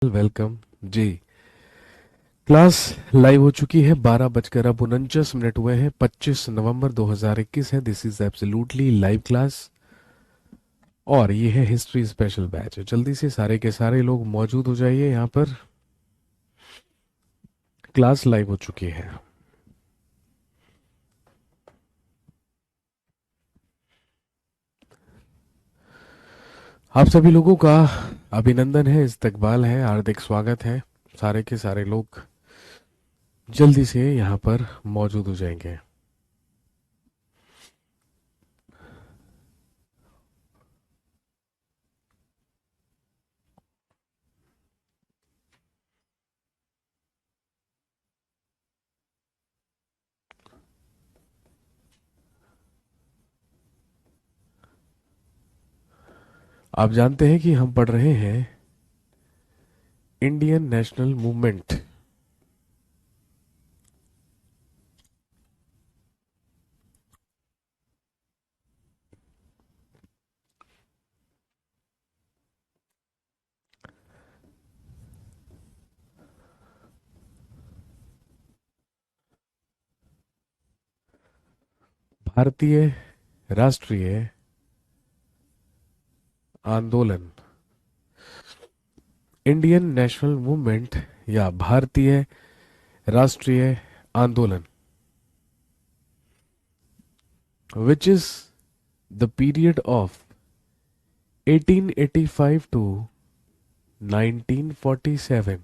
Welcome जी। Class live हो चुकी है। 12 बजकर अब 49 मिनट हुए हैं। 25 नवंबर 2021 है। This is absolutely live class और ये है हिस्ट्री स्पेशल बैच। जल्दी से सारे के सारे लोग मौजूद हो जाइए। यहाँ पर क्लास लाइव हो चुकी है। आप सभी लोगों का अभिनंदन है, इस्तकबाल है, हार्दिक स्वागत है। सारे के सारे लोग जल्दी से यहाँ पर मौजूद हो जाएंगे। आप जानते हैं कि हम पढ़ रहे हैं इंडियन नेशनल मूवमेंट। भारतीय राष्ट्रीय आंदोलन, इंडियन नेशनल मूवमेंट या भारतीय राष्ट्रीय आंदोलन, which is the period of 1885 to 1947।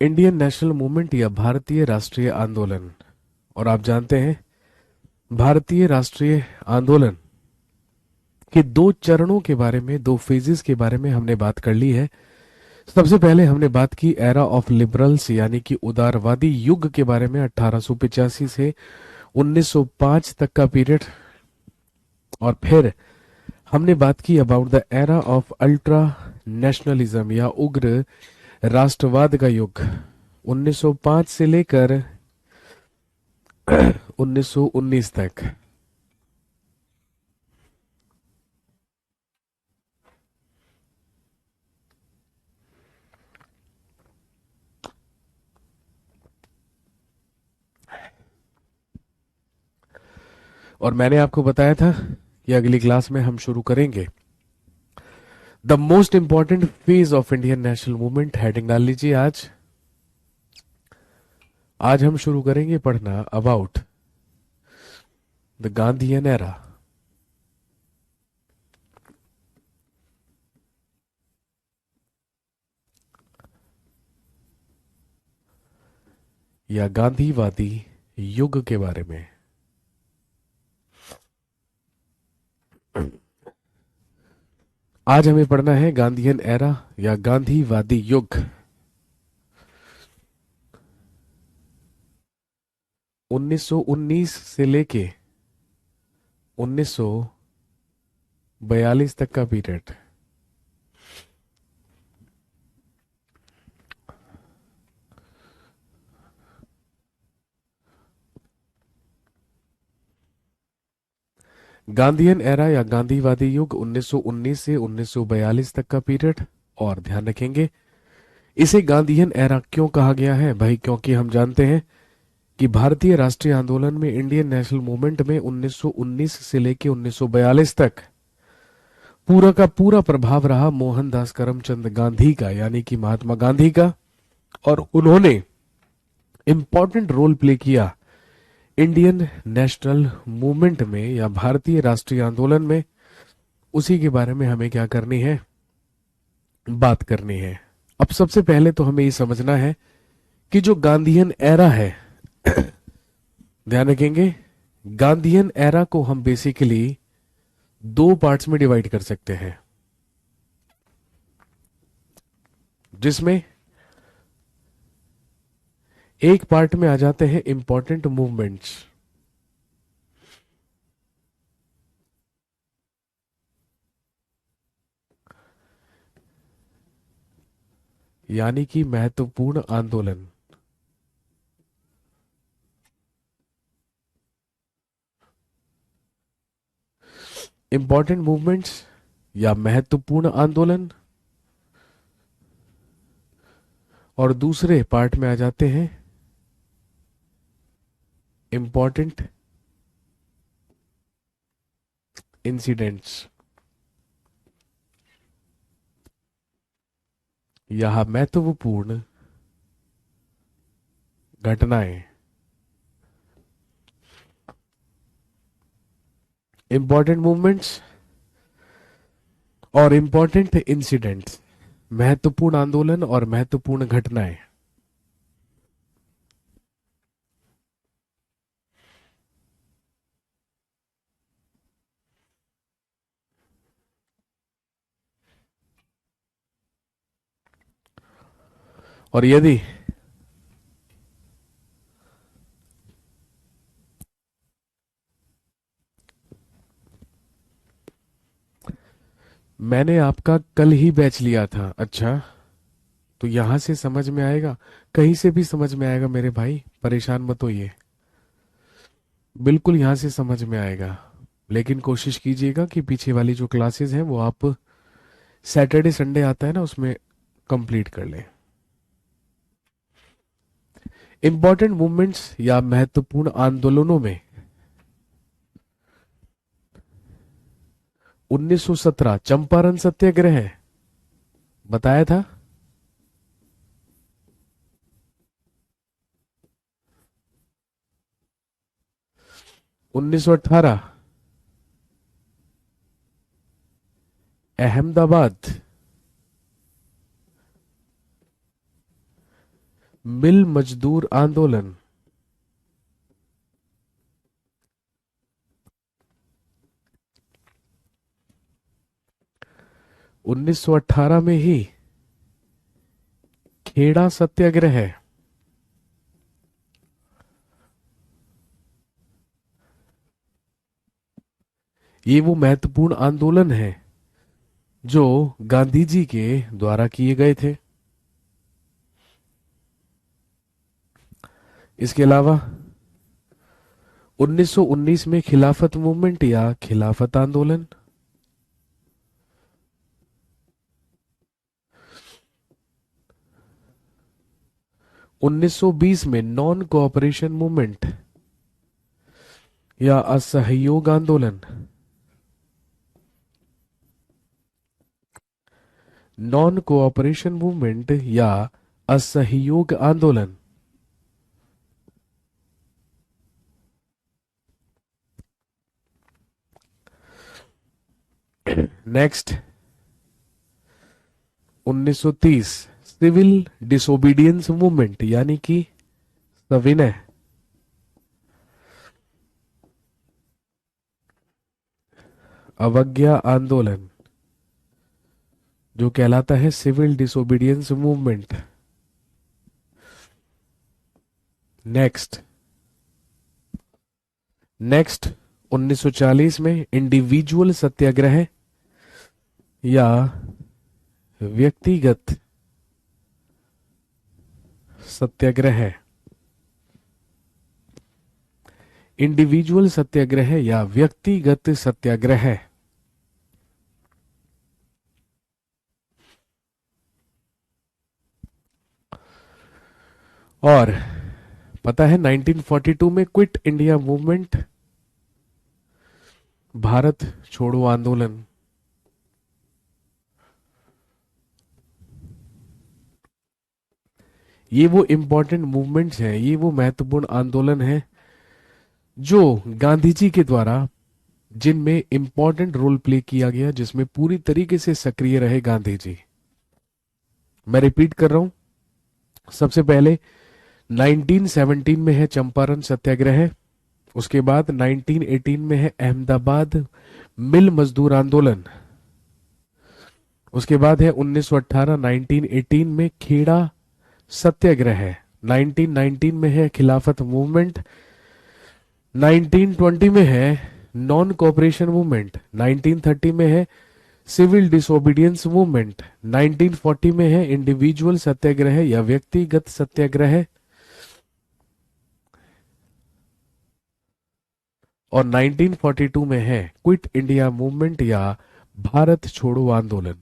Indian national movement या भारतीय राष्ट्रीय आंदोलन। और आप जानते हैं भारतीय राष्ट्रीय आंदोलन के दो चरणों के बारे में, दो फेजेस के बारे में हमने बात कर ली है। सबसे पहले हमने बात की एरा ऑफ लिबरल्स यानी कि उदारवादी युग के बारे में, 1885 से 1905 तक का पीरियड। और फिर हमने बात की about the era of ultra nationalism या उग्र राष्ट्रवाद का युग, 1905 से लेकर 1919 तक। और मैंने आपको बताया था कि अगली क्लास में हम शुरू करेंगे the most important phase of Indian national movement. Heading डाल लीजिए। आज हम शुरू करेंगे पढ़ना अबाउट द गांधीयन एरा या गांधीवादी युग के बारे में। आज हमें पढ़ना है गांधीयन एरा या गांधीवादी युग, 1919 से लेके 1942 तक का पीरियड। गांधीयन एरा या गांधीवादी युग 1919 से 1942 तक का पीरियड। और ध्यान रखेंगे इसे गांधीयन एरा क्यों कहा गया है भाई, क्योंकि हम जानते हैं कि भारतीय राष्ट्रीय आंदोलन में, इंडियन नेशनल मूवमेंट में 1919 से लेकर 1942 तक पूरा का पूरा प्रभाव रहा मोहनदास करमचंद गांधी का, यानी कि महात्मा गांधी का। और उन्होंने इंपॉर्टेंट रोल प्ले किया इंडियन नेशनल मूवमेंट में या भारतीय राष्ट्रीय आंदोलन में। उसी के बारे में हमें क्या करनी है, बात करनी है। अब सबसे पहले तो हमें ये समझना है कि जो गांधीयन एरा है, ध्यान रखेंगे गांधीयन एरा को हम बेसिकली दो पार्ट्स में डिवाइड कर सकते हैं, जिसमें एक पार्ट में आ जाते हैं इंपॉर्टेंट मूवमेंट्स, यानी कि महत्वपूर्ण आंदोलन। इंपॉर्टेंट मूवमेंट्स या महत्वपूर्ण आंदोलन। और दूसरे पार्ट में आ जाते हैं इंपॉर्टेंट इंसिडेंट्स या महत्वपूर्ण घटनाएं। इंपॉर्टेंट मूवमेंट्स और इंपॉर्टेंट इंसिडेंट्स, महत्वपूर्ण आंदोलन और महत्वपूर्ण घटनाएं। और यदि मैंने आपका कल ही बैच लिया था, अच्छा, तो यहां से समझ में आएगा, कहीं से भी समझ में आएगा मेरे भाई, परेशान मत होइए, बिल्कुल यहां से समझ में आएगा। लेकिन कोशिश कीजिएगा कि पीछे वाली जो क्लासेस हैं वो आप सैटरडे संडे आता है ना उसमें कंप्लीट कर लें। इंपॉर्टेंट मूवमेंट्स या महत्वपूर्ण आंदोलनों में 1917 चंपारण सत्याग्रह बताया था। 1918 अहमदाबाद मिल मजदूर आंदोलन। 1918 में ही खेड़ा सत्याग्रह। ये वो महत्वपूर्ण आंदोलन है जो गांधी जी के द्वारा किए गए थे। इसके अलावा 1919 में खिलाफत मूवमेंट या खिलाफत आंदोलन। 1920 में नॉन कोऑपरेशन मूवमेंट या असहयोग आंदोलन। नॉन कोऑपरेशन मूवमेंट या असहयोग आंदोलन। नेक्स्ट 1930 सिविल डिसोबीडियंस मूवमेंट यानी कि सविनय अवज्ञा आंदोलन जो कहलाता है सिविल डिसोबीडियंस मूवमेंट। नेक्स्ट 1940 में इंडिविजुअल सत्याग्रह या व्यक्तिगत सत्याग्रह। इंडिविजुअल सत्याग्रह या व्यक्तिगत सत्याग्रह। और पता है 1942 में क्विट इंडिया मूवमेंट, भारत छोड़ो आंदोलन। ये वो इंपॉर्टेंट मूवमेंट्स हैं, ये वो महत्वपूर्ण आंदोलन है जो गांधी जी के द्वारा जिनमें इंपॉर्टेंट रोल प्ले किया गया, जिसमें पूरी तरीके से सक्रिय रहे गांधी जी। मैं रिपीट कर रहा हूं, सबसे पहले 1917 में है चंपारण सत्याग्रह, उसके बाद 1918 में है अहमदाबाद मिल मजदूर आंदोलन, उसके बाद है 1918 1918 में खेड़ा सत्याग्रह, 1919 में है खिलाफत मूवमेंट, 1920 में है नॉन कोऑपरेशन मूवमेंट, 1930 में है सिविल डिसोबीडियंस मूवमेंट 1940 में है इंडिविजुअल सत्याग्रह या व्यक्तिगत सत्याग्रह, और 1942 में है क्विट इंडिया मूवमेंट या भारत छोड़ो आंदोलन।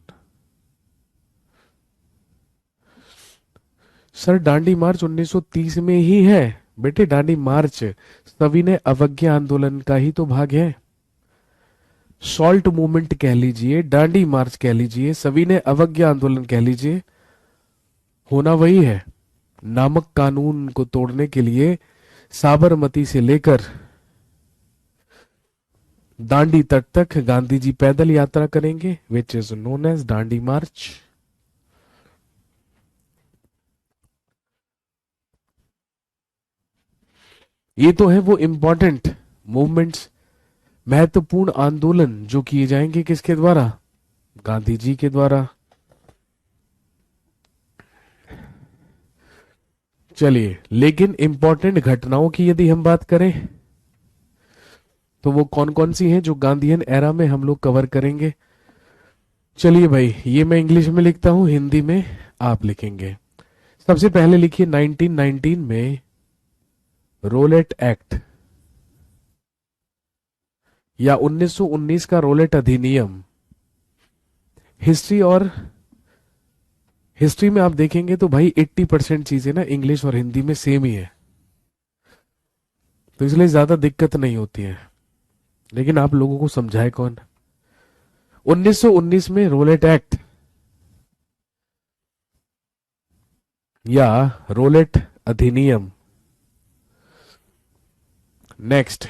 सर दांडी मार्च 1930 में ही है बेटे। दांडी मार्च सविनय अवज्ञा आंदोलन का ही तो भाग है। सॉल्ट मूवमेंट कह लीजिए, दांडी मार्च कह लीजिए, सविनय अवज्ञा आंदोलन कह लीजिए, होना वही है। नामक कानून को तोड़ने के लिए साबरमती से लेकर दांडी तट तक गांधी जी पैदल यात्रा करेंगे, which is known as Dandi march. ये तो है वो इंपॉर्टेंट मूवमेंट्स, महत्वपूर्ण आंदोलन जो किए जाएंगे किसके द्वारा? गांधी जी के द्वारा। चलिए, लेकिन इंपॉर्टेंट घटनाओं की यदि हम बात करें तो वो कौन कौन सी हैं जो गांधीयन एरा में हम लोग कवर करेंगे? चलिए भाई, ये मैं इंग्लिश में लिखता हूं, हिंदी में आप लिखेंगे। सबसे पहले लिखिए 1919 में रोलेट एक्ट या 1919 का रोलेट अधिनियम। हिस्ट्री में आप देखेंगे तो भाई 80% चीजें ना इंग्लिश और हिंदी में सेम ही है, तो इसलिए ज्यादा दिक्कत नहीं होती है। लेकिन आप लोगों को समझाए कौन? 1919 में रोलेट एक्ट या रोलेट अधिनियम। नेक्स्ट,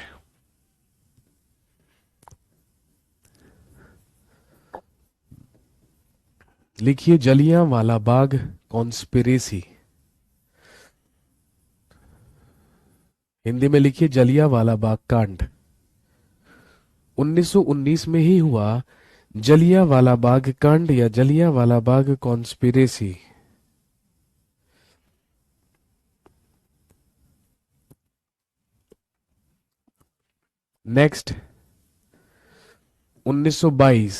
लिखिए जलियांवाला बाग कॉन्स्पिरेसी। हिंदी में लिखिए जलियांवाला बाग कांड। 1919 में ही हुआ जलियांवाला बाग कांड या Jallianwala Bagh conspiracy. Next, 1922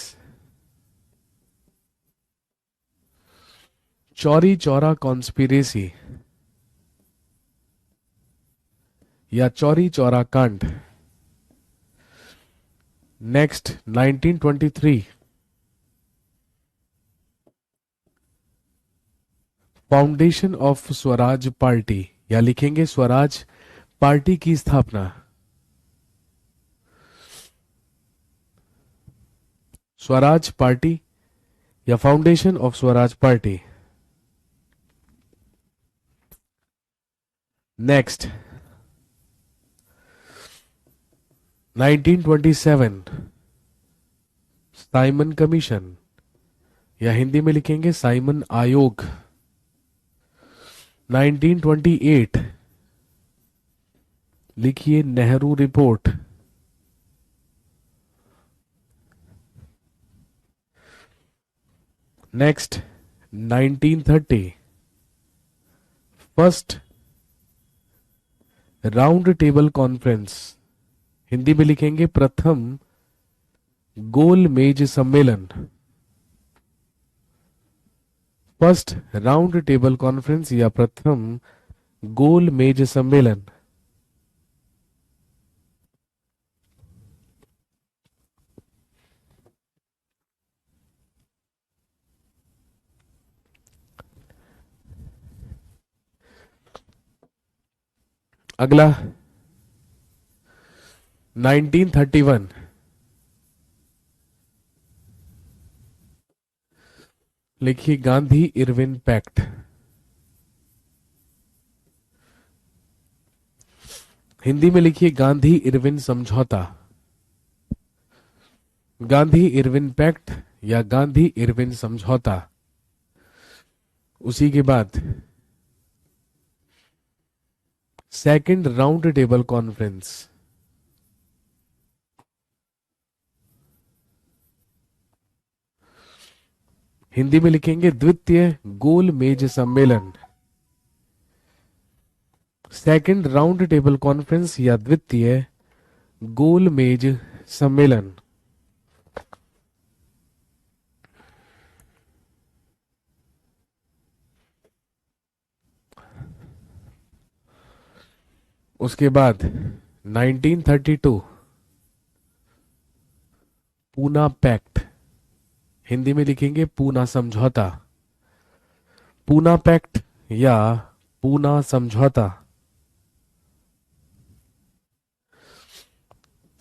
Chauri Chaura conspiracy या चौरी चौरा कांड। Next, 1923 foundation of Swaraj party या लिखेंगे स्वराज पार्टी की स्थापना। स्वराज पार्टी या foundation of Swaraj party. Next, 1927 Simon commission या हिंदी में लिखेंगे साइमन आयोग। 1928 लिखिए Nehru report. Next, 1930 first round table conference. Hindi में लिखेंगे प्रथम गोल मेज सम्मेलन। फर्स्ट राउंड टेबल कॉन्फ्रेंस या प्रथम गोल मेज सम्मेलन। अगला 1931 लिखिए गांधी इरविन पैक्ट। हिंदी में लिखिए गांधी इरविन समझौता। गांधी इरविन पैक्ट या गांधी इरविन समझौता। उसी के बाद second round table conference. Hindi में लिखेंगे द्वितीय गोल मेज सम्मेलन। सेकंड राउंड टेबल कॉन्फ्रेंस या द्वितीय गोल मेज सम्मेलन। उसके बाद 1932 पूना पैक्ट, हिंदी में लिखेंगे पूना समझौता, पूना पैक्ट या पूना समझौता।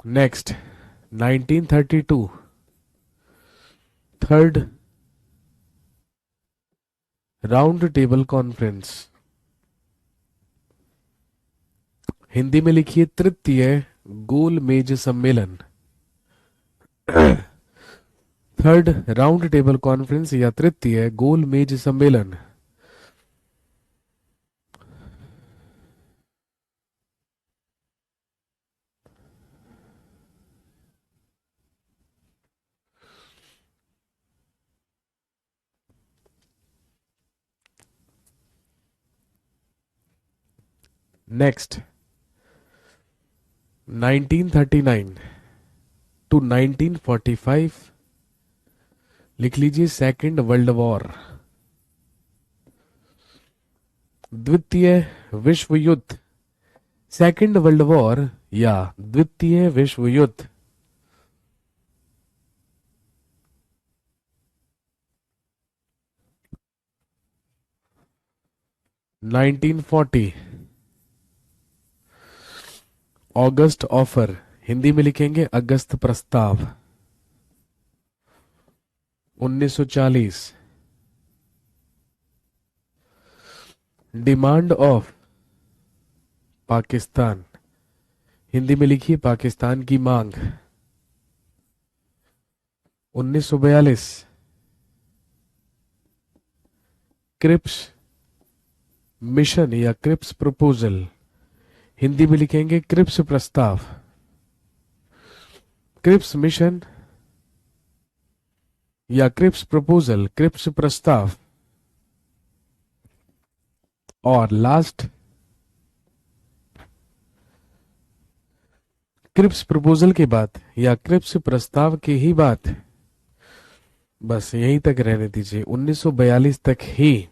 Next 1932 third round table conference, Hindi में लिखिए तृतीय गोल मेज सम्मेलन। थर्ड राउंड टेबल कॉन्फ्रेंस या तृतीय गोल मेज सम्मेलन। नेक्स्ट 1939 टू 1945 लिख लीजिए सेकेंड वर्ल्ड वॉर, द्वितीय विश्व युद्ध, सेकेंड वर्ल्ड वॉर या द्वितीय विश्व युद्ध। Nineteen forty August offer, Hindi में लिखेंगे अगस्त प्रस्ताव। 1940 डिमांड ऑफ पाकिस्तान, हिंदी में लिखिए पाकिस्तान की मांग। 1942 क्रिप्स मिशन या क्रिप्स प्रपोजल, हिंदी में लिखेंगे क्रिप्स प्रस्ताव। क्रिप्स मिशन या क्रिप्स प्रपोजल, क्रिप्स प्रस्ताव। और लास्ट क्रिप्स प्रपोजल के बाद या क्रिप्स प्रस्ताव के ही बाद बस यहीं तक रहने दीजिए। 1942 तक ही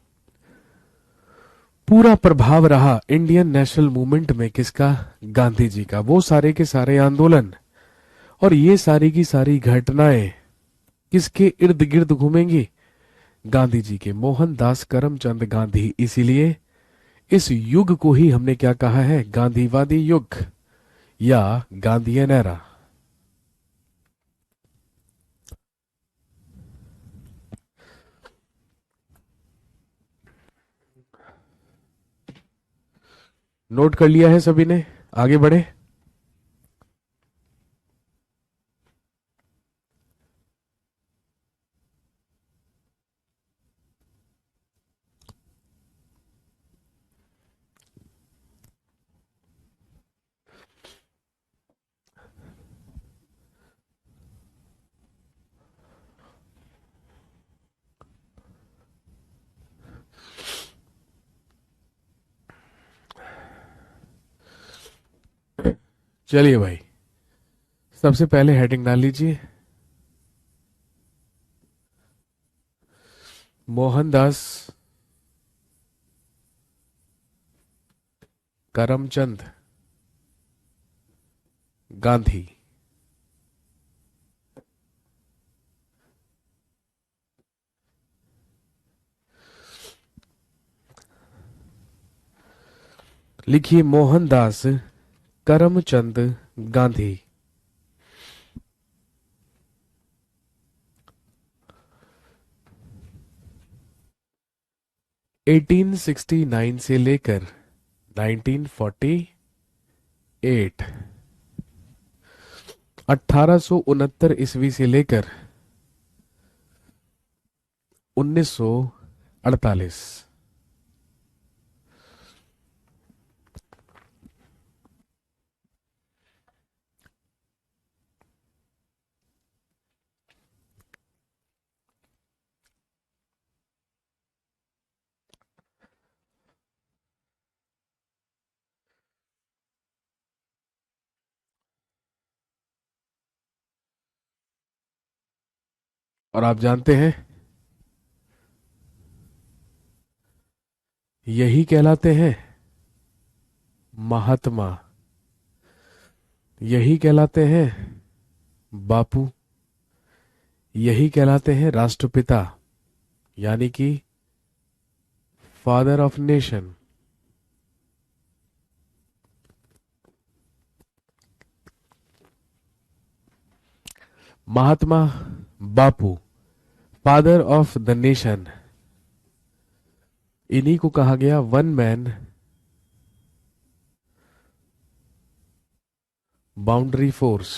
पूरा प्रभाव रहा इंडियन नेशनल मूवमेंट में किसका? गांधी जी का। वो सारे के सारे आंदोलन और ये सारी की सारी घटनाएं किसके इर्द गिर्द घूमेंगी? गांधी जी के, मोहनदास करमचंद गांधी। इसीलिए इस युग को ही हमने क्या कहा है? गांधीवादी युग या गांधीयन एरा। नोट कर लिया है सभी ने? आगे बढ़े। चलिए भाई, सबसे पहले हेडिंग डाल लीजिए, मोहनदास करमचंद गांधी। लिखिए मोहनदास करमचंद गांधी। एटीन 1869 से लेकर 1948, 1869 ईस्वी से लेकर 1948। और आप जानते हैं यही कहलाते हैं महात्मा यही कहलाते हैं बापू, यही कहलाते हैं राष्ट्रपिता, यानी कि father of nation. Mahatma, Bapu, father of the nation, इन्हीं को कहा गया वन मैन बाउंड्री फोर्स।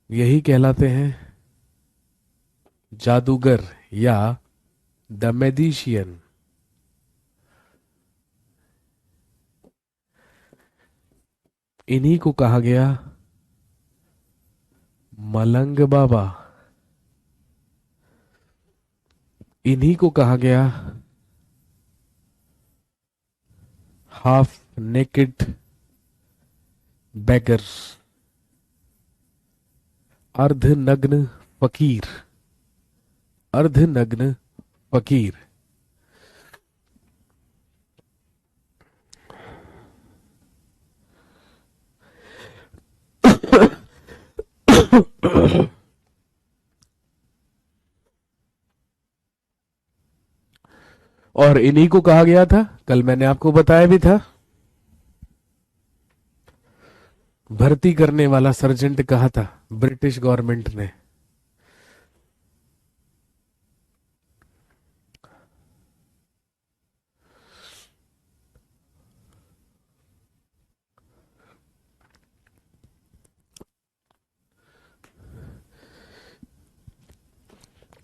यही कहलाते हैं जादूगर या द मैजिशियन। इन्हीं को कहा गया मलंग बाबा। इन्हीं को कहा गया हाफ नेकेड बेगर, अर्धनग्न फकीर, अर्धनग्न फकीर। और इन्हीं को कहा गया था, कल मैंने आपको बताया भी था, भर्ती करने वाला सर्जेंट कहा था ब्रिटिश गवर्नमेंट ने।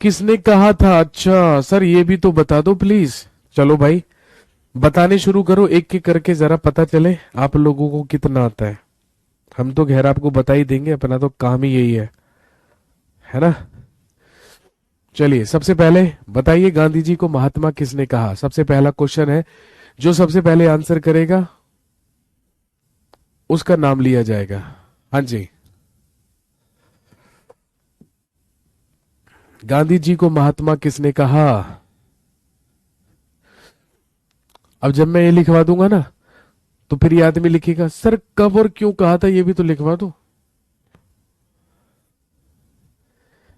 किसने कहा था? अच्छा सर, ये भी तो बता दो प्लीज। चलो भाई, बताने शुरू करो एक एक करके, जरा पता चले आप लोगों को कितना आता है। हम तो खैर आपको बता ही देंगे, अपना तो काम ही यही है ना। चलिए, सबसे पहले बताइए गांधी जी को महात्मा किसने कहा। सबसे पहला क्वेश्चन है, जो सबसे पहले आंसर करेगा उसका नाम लिया जाएगा। हाँ जी, गांधी जी को महात्मा किसने कहा? अब जब मैं ये लिखवा दूंगा ना, तो फिर ये आदमी लिखेगा सर कब और क्यों कहा था, ये भी तो लिखवा दो।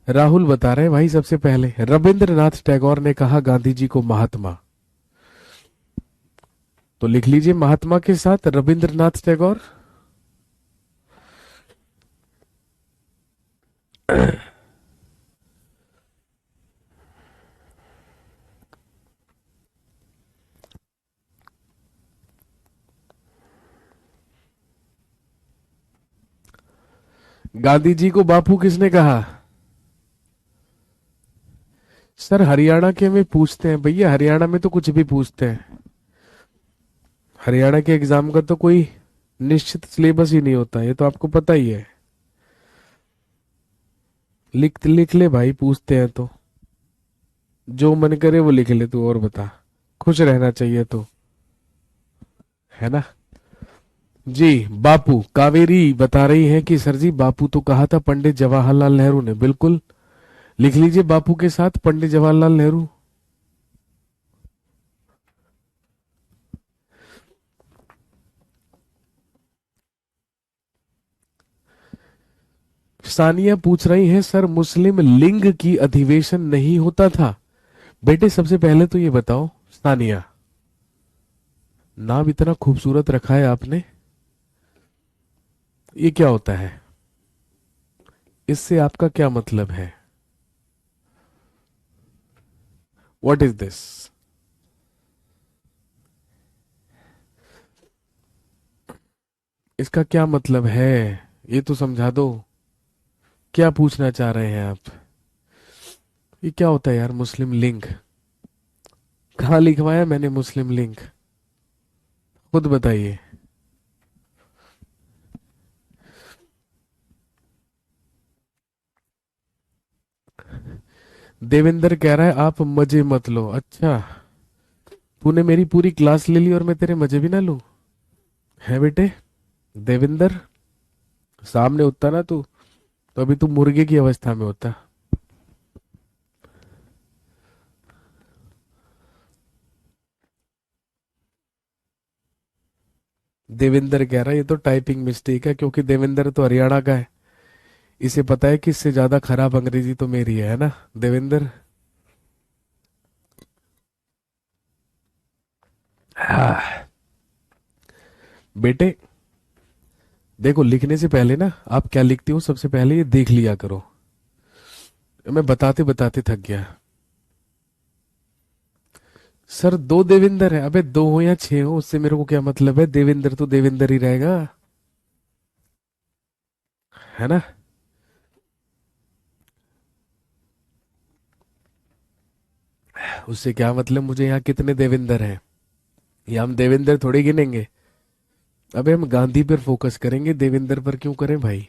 राहुल बता रहे हैं भाई, सबसे पहले रविंद्रनाथ टैगोर ने कहा गांधी जी को महात्मा। तो लिख लीजिए महात्मा के साथ रविंद्रनाथ टैगोर। गांधी जी को बापू किसने कहा? सर हरियाणा के में पूछते हैं भैया, हरियाणा में तो कुछ भी पूछते हैं। हरियाणा के एग्जाम का तो कोई निश्चित सिलेबस ही नहीं होता, ये तो आपको पता ही है। लिख लिख ले भाई, पूछते हैं तो जो मन करे वो लिख ले तू, और बता, खुश रहना चाहिए तो, है ना। जी, बापू, कावेरी बता रही है कि सर जी बापू तो कहा था पंडित जवाहरलाल नेहरू ने। बिल्कुल, लिख लीजिए बापू के साथ पंडित जवाहरलाल नेहरू। सानिया पूछ रही है सर मुस्लिम लिंग की अधिवेशन नहीं होता था। बेटे सबसे पहले तो ये बताओ सानिया, नाम इतना खूबसूरत रखा है आपने, ये क्या होता है? इससे आपका क्या मतलब है? What is this? इसका क्या मतलब है? ये तो समझा दो, क्या पूछना चाह रहे हैं आप? ये क्या होता है यार मुस्लिम लिंग? कहाँ लिखवाया मैंने मुस्लिम लिंग? खुद बताइए। देवेंद्र कह रहा है आप मजे मत लो। अच्छा, तूने मेरी पूरी क्लास ले ली और मैं तेरे मजे भी ना लूं? है बेटे देवेंद्र, सामने होता ना तू, तो अभी तू मुर्गे की अवस्था में होता। देवेंद्र कह रहा है ये तो टाइपिंग मिस्टेक है, क्योंकि देवेंद्र तो हरियाणा का है। इसे पता है कि इससे ज्यादा खराब अंग्रेजी तो मेरी है ना देवेंद्र। हाँ, बेटे देखो, लिखने से पहले ना आप क्या लिखते हो सबसे पहले ये देख लिया करो। मैं बताते बताते थक गया। सर दो देवेंद्र है, अबे दो हो या छह हो उससे मेरे को क्या मतलब है, देवेंद्र तो देवेंद्र ही रहेगा, है ना। उससे क्या मतलब मुझे यहाँ कितने देवेंद्र हैं, ये हम देवेंद्र थोड़ी गिनेंगे। अबे हम गांधी पर फोकस करेंगे, देवेंद्र पर क्यों करें भाई।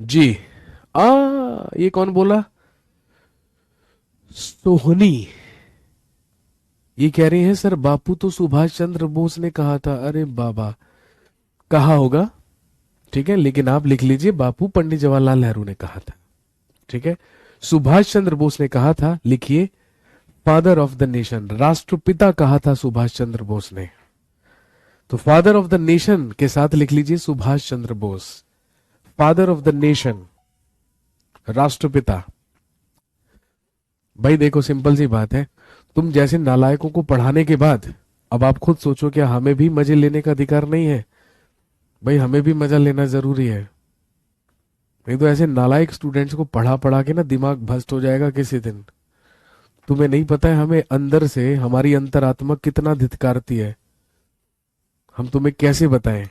जी। आ ये कौन बोला, सोहनी। ये कह रही है सर बापू तो सुभाष चंद्र बोस ने कहा था, अरे बाबा कहा होगा, ठीक है, लेकिन आप लिख लीजिए बापू पंडित जवाहरलाल नेहरू ने कहा था, ठीक है। सुभाष चंद्र बोस ने कहा था, लिखिए फादर ऑफ द नेशन, राष्ट्रपिता कहा था सुभाष चंद्र बोस ने। तो फादर ऑफ द नेशन के साथ लिख लीजिए Subhash Chandra Bose, father of the nation, राष्ट्रपिता। भाई देखो सिंपल सी बात है, तुम जैसे नालायकों को पढ़ाने के बाद अब आप खुद सोचो क्या हमें भी मजे लेने का अधिकार नहीं है। भाई हमें भी मजा लेना जरूरी है, नहीं तो ऐसे नालायक स्टूडेंट्स को पढ़ा पढ़ा के ना दिमाग भ्रष्ट हो जाएगा किसी दिन। तुम्हें नहीं पता है हमें अंदर से हमारी अंतरात्मा कितना धिक्कारती है, हम तुम्हें कैसे बताएं।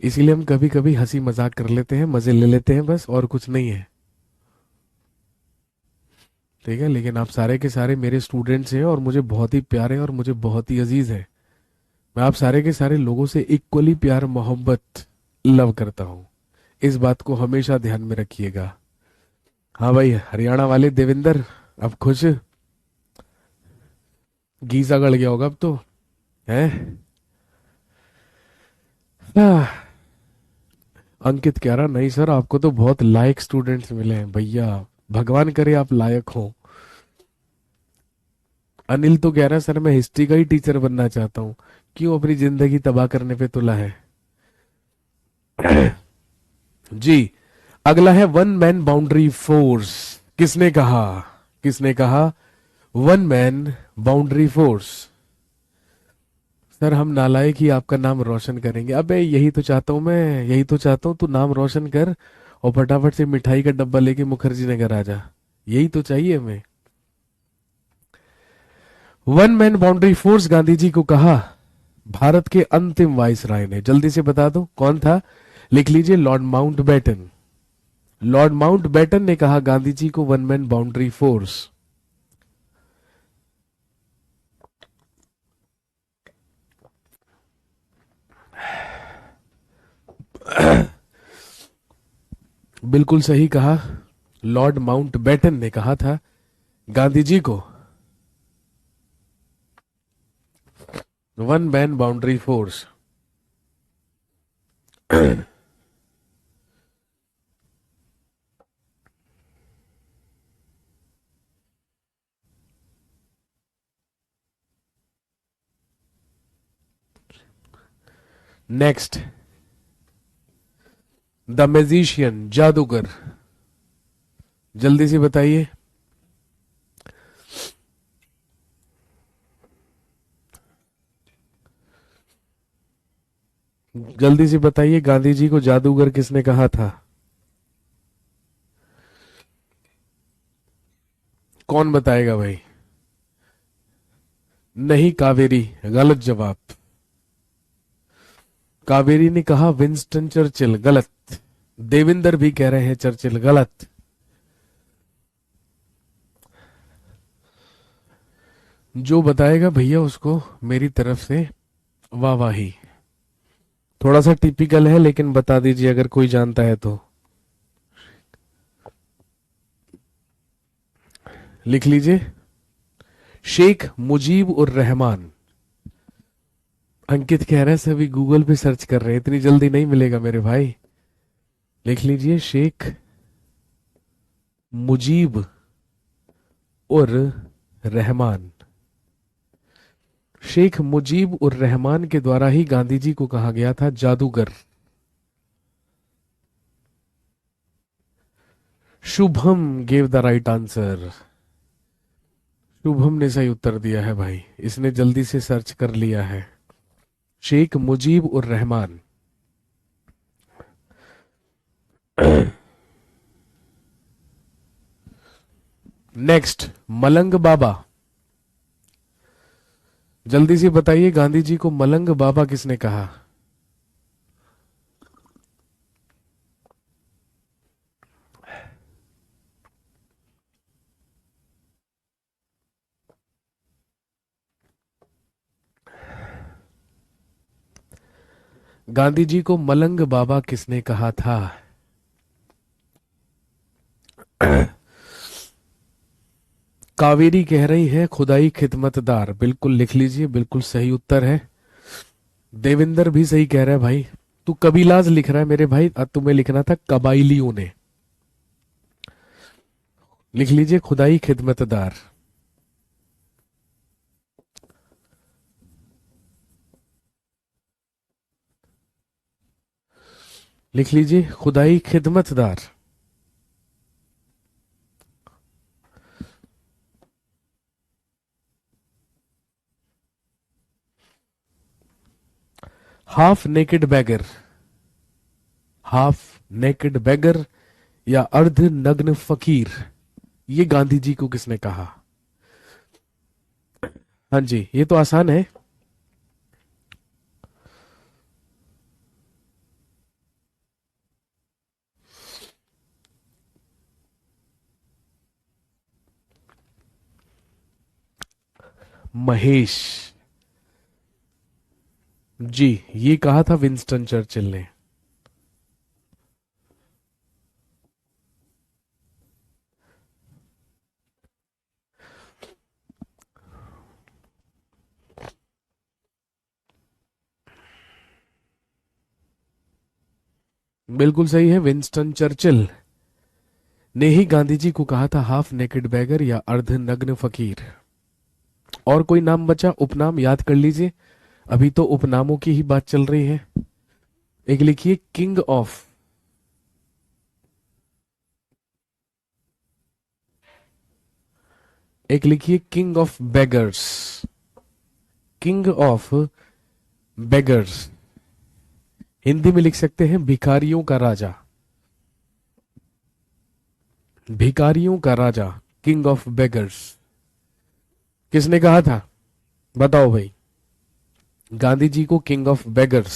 इसीलिए हम कभी कभी हंसी मजाक कर लेते हैं, मजे ले लेते हैं, बस और कुछ नहीं है, ठीक है। लेकिन आप सारे के सारे मेरे स्टूडेंट्स हैं और मुझे बहुत ही प्यारे और मुझे बहुत ही अजीज है। मैं आप सारे के सारे लोगों से इक्वली प्यार मोहब्बत लव करता हूं, इस बात को हमेशा ध्यान में रखिएगा। हाँ भाई हरियाणा वाले देवेंद्र, अब खुश, गीसा गड़ गया होगा अब तो, है। आह, अंकित कह रहा नहीं सर आपको तो बहुत लायक स्टूडेंट्स मिले हैं भैया, भगवान करे आप लायक हो। अनिल तो कह रहा है सर मैं हिस्ट्री का ही टीचर बनना चाहता हूँ, क्यों अपनी जिंदगी तबाह करने पे तुला है। जी। अगला है वन मैन बाउंड्री फोर्स। किसने कहा, किसने कहा one man boundary force. Sir हम नालायक ही आपका नाम रोशन करेंगे, अबे यही तो चाहता हूं मैं, यही तो चाहता हूं तू नाम रोशन कर और फटाफट से मिठाई का डब्बा लेके मुखर्जी नगर आ जा, यही तो चाहिए हमें। One man boundary force Gandhi ji को कहा भारत के अंतिम वाइसराय ने, जल्दी से बता दो कौन था, लिख लीजिए लॉर्ड माउंटबेटन। लॉर्ड माउंटबेटन ने कहा गांधी जी को वन मैन बाउंड्री फोर्स। बिल्कुल सही कहा, लॉर्ड माउंटबेटन ने कहा था गांधी जी को one man boundary force. Next, the magician, जादूगर, जल्दी से बताइए। जल्दी से बताइए गांधी जी को जादूगर किसने कहा था, कौन बताएगा भाई। नहीं कावेरी, गलत जवाब। कावेरी ने कहा विंस्टन चर्चिल, गलत। देवेंद्र भी कह रहे हैं चर्चिल, गलत। जो बताएगा भैया उसको मेरी तरफ से वाहवाही। थोड़ा सा टिपिकल है लेकिन बता दीजिए अगर कोई जानता है तो, लिख लीजिए शेख मुजीब उर रहमान। अंकित कह रहे हैं सभी गूगल पे सर्च कर रहे हैं, इतनी जल्दी नहीं मिलेगा मेरे भाई, लिख लीजिए शेख मुजीब उर रहमान। शेख मुजीब उर रहमान के द्वारा ही गांधी जी को कहा गया था जादूगर। Shubham gave the right answer. Shubham ने सही उत्तर दिया है भाई, इसने जल्दी से सर्च कर लिया है। शेख मुजीब उर रहमान। नेक्स्ट, मलंग बाबा। जल्दी से बताइए, गांधी जी को मलंग बाबा किसने कहा? गांधी जी को मलंग बाबा किसने कहा था? कावेरी कह रही है खुदाई खिदमतदार। बिल्कुल लिख लीजिए, बिल्कुल सही उत्तर है। देविंदर भी सही कह रहा है भाई। तू कबीलाज लिख रहा है मेरे भाई, अब तुम्हें लिखना था कबाइलियों ने। लिख लीजिए खुदाई खिदमतदार। लिख लीजिए Khudai Khidmatgar. Half naked beggar. Half naked beggar या अर्ध नग्न फकीर, ये गांधी जी को किसने कहा? हाँ जी, ये तो आसान है। महेश जी, ये कहा था विंस्टन चर्चिल ने। बिल्कुल सही है, विंस्टन चर्चिल ने ही गांधी जी को कहा था हाफ नेकेड बैगर या अर्ध नग्न फकीर। और कोई नाम बचा? उपनाम याद कर लीजिए, अभी तो उपनामों की ही बात चल रही है। एक लिखिए किंग ऑफ। एक लिखिए king of beggars. King of beggars Hindi में लिख सकते हैं भिखारियों का राजा। भिखारियों का राजा, किंग ऑफ बेगर्स किसने कहा था? बताओ भाई। गांधी जी को किंग ऑफ बेगर्स,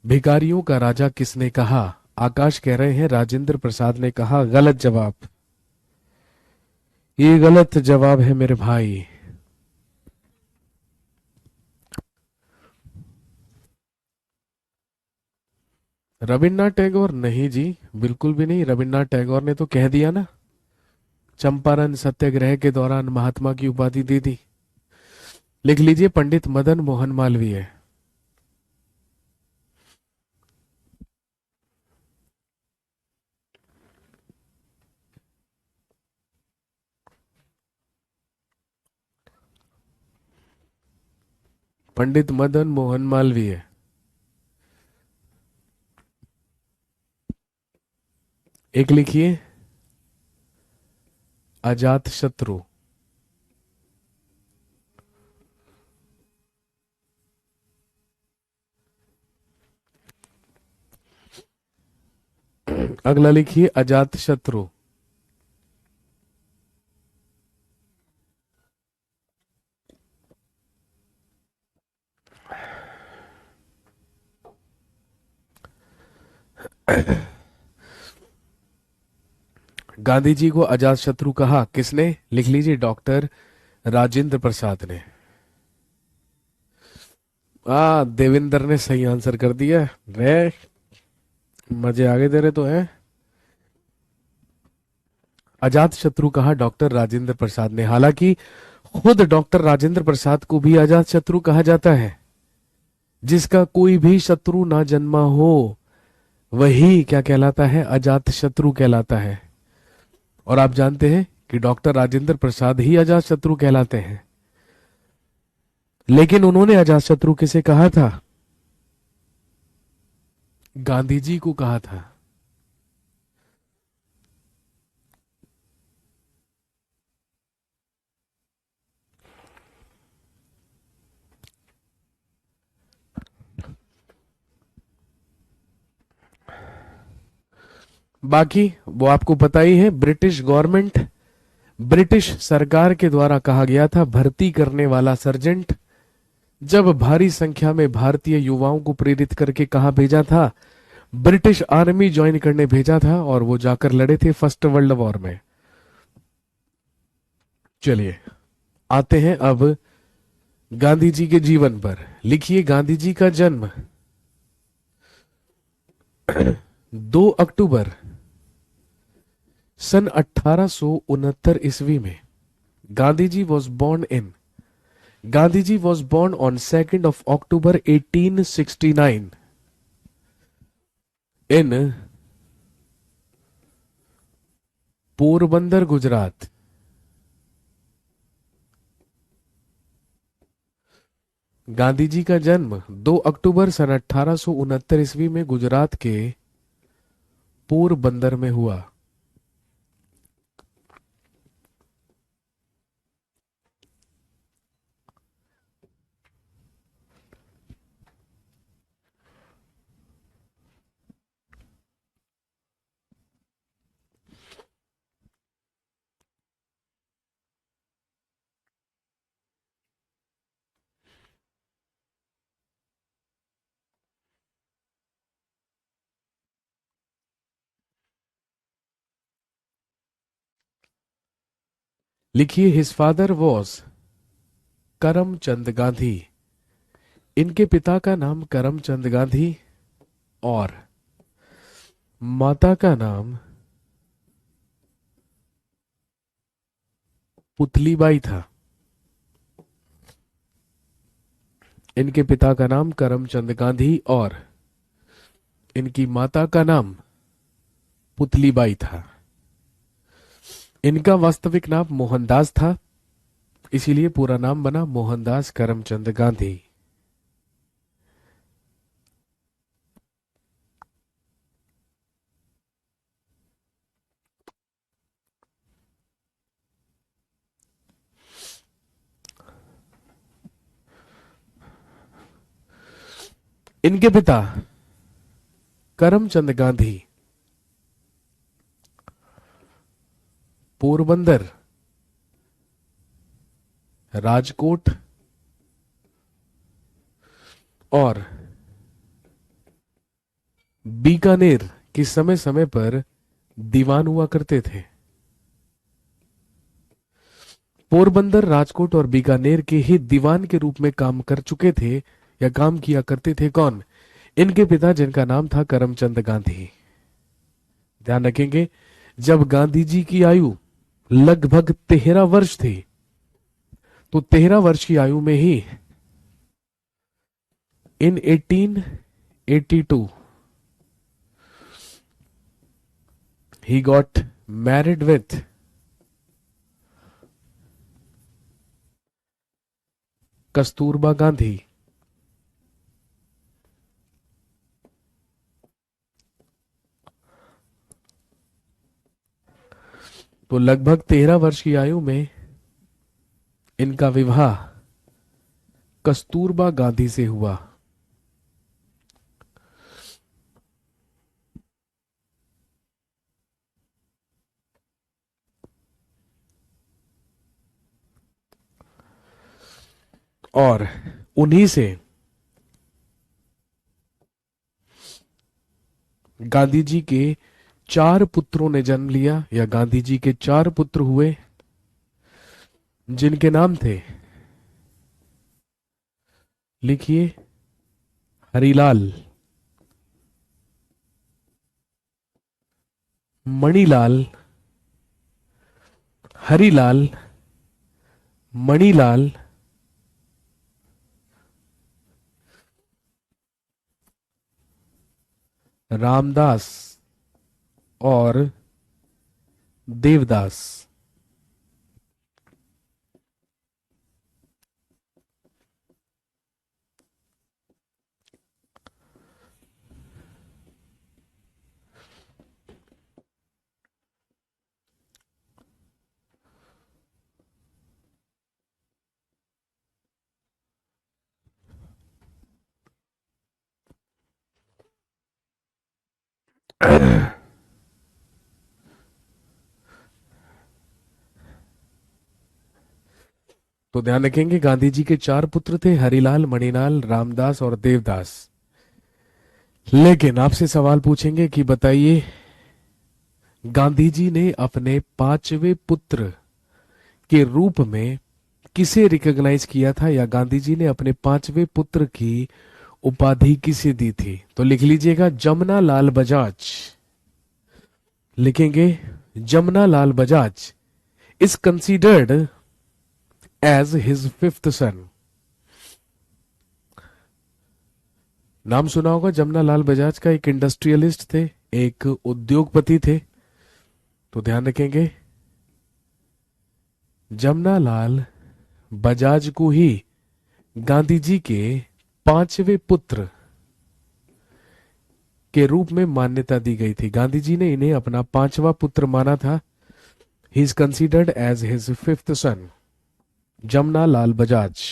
भिखारियों का राजा किसने कहा? आकाश कह रहे हैं राजेंद्र प्रसाद ने कहा। गलत जवाब, ये गलत जवाब है मेरे भाई। रविन्द्रनाथ टैगोर नहीं जी, बिल्कुल भी नहीं। रविन्द्रनाथ टैगोर ने तो कह दिया ना, चंपारण सत्याग्रह के दौरान महात्मा की उपाधि दी थी। लिख लीजिए पंडित मदन मोहन मालवीय। पंडित मदन मोहन मालवीय। एक लिखिए अजात शत्रु। अगला लिखिए अजात शत्रु। गांधी जी को अजात शत्रु कहा किसने? लिख लीजिए डॉक्टर राजेंद्र प्रसाद ने। देवेंद्र ने सही आंसर कर दिया रे, मजे आगे दे रहे तो है। अजात शत्रु कहा डॉक्टर राजेंद्र प्रसाद ने। हालांकि खुद डॉक्टर राजेंद्र प्रसाद को भी अजात शत्रु कहा जाता है। जिसका कोई भी शत्रु ना जन्मा हो वही क्या कहलाता है? अजात शत्रु कहलाता है। और आप जानते हैं कि डॉक्टर राजेंद्र प्रसाद ही अजातशत्रु कहलाते हैं। लेकिन उन्होंने अजातशत्रु किसे कहा था? गांधी जी को कहा था। बाकी वो आपको पता ही है, ब्रिटिश गवर्नमेंट, ब्रिटिश सरकार के द्वारा कहा गया था भर्ती करने वाला सर्जेंट, जब भारी संख्या में भारतीय युवाओं को प्रेरित करके कहा भेजा था, ब्रिटिश आर्मी ज्वाइन करने भेजा था, और वो जाकर लड़े थे फर्स्ट वर्ल्ड वॉर में। चलिए आते हैं अब गांधी जी के जीवन पर। लिखिए, गांधी जी का जन्म 2 अक्टूबर सन 1869 ईस्वी में। Gandhi ji was born in Gandhi ji was born on 2 October 1869 in Porbandar, Gujarat. Gandhi ji का जन्म 2 अक्टूबर सन 1869 ईस्वी में गुजरात के पोरबंदर में हुआ। लिखिए, his father was Karamchand Gandhi. इनके पिता का नाम करमचंद गांधी और माता का नाम पुतलीबाई था। इनके पिता का नाम करमचंद गांधी और इनकी माता का नाम पुतलीबाई था। इनका वास्तविक नाम मोहनदास था, इसीलिए पूरा नाम बना मोहनदास करमचंद गांधी। इनके पिता करमचंद गांधी पोरबंदर, राजकोट और बीकानेर की समय समय पर दीवान हुआ करते थे। पोरबंदर, राजकोट और बीकानेर के ही दीवान के रूप में काम कर चुके थे या काम किया करते थे कौन? इनके पिता, जिनका नाम था करमचंद गांधी। ध्यान रखेंगे, जब गांधी जी की आयु लगभग 13 वर्ष थी, तो 13 वर्ष की आयु में ही इन 1882 he got married with Kasturba Gandhi. तो लगभग 13 वर्ष की आयु में इनका विवाह कस्तूरबा गांधी से हुआ। और उन्हीं से गांधी जी के 4 पुत्रों ने जन्म लिया, या गांधी जी के 4 पुत्र हुए, जिनके नाम थे, लिखिए, हरिलाल, मणिलाल, हरिलाल, मणिलाल, रामदास और देवदास। तो ध्यान रखेंगे गांधी जी के चार पुत्र थे, हरिलाल, मणिलाल, रामदास और देवदास। लेकिन आपसे सवाल पूछेंगे कि बताइए गांधी जी ने अपने पांचवें पुत्र के रूप में किसे रिकॉग्नाइज किया था, या गांधी जी ने अपने पांचवें पुत्र की उपाधि किसे दी थी? तो लिख लीजिएगा जमुना लाल बजाज। लिखेंगे Jamuna Lal Bajaj is considered as his fifth son. नाम सुना होगा जमुना लाल बजाज का। एक इंडस्ट्रियलिस्ट थे, एक उद्योगपति थे। तो ध्यान रखेंगे जमुना लाल बजाज को ही गांधी जी के पांचवें पुत्र के रूप में मान्यता दी गई थी। गांधी जी ने इन्हें अपना पांचवा पुत्र माना था। He is considered as his fifth son, Jamuna Lal Bajaj.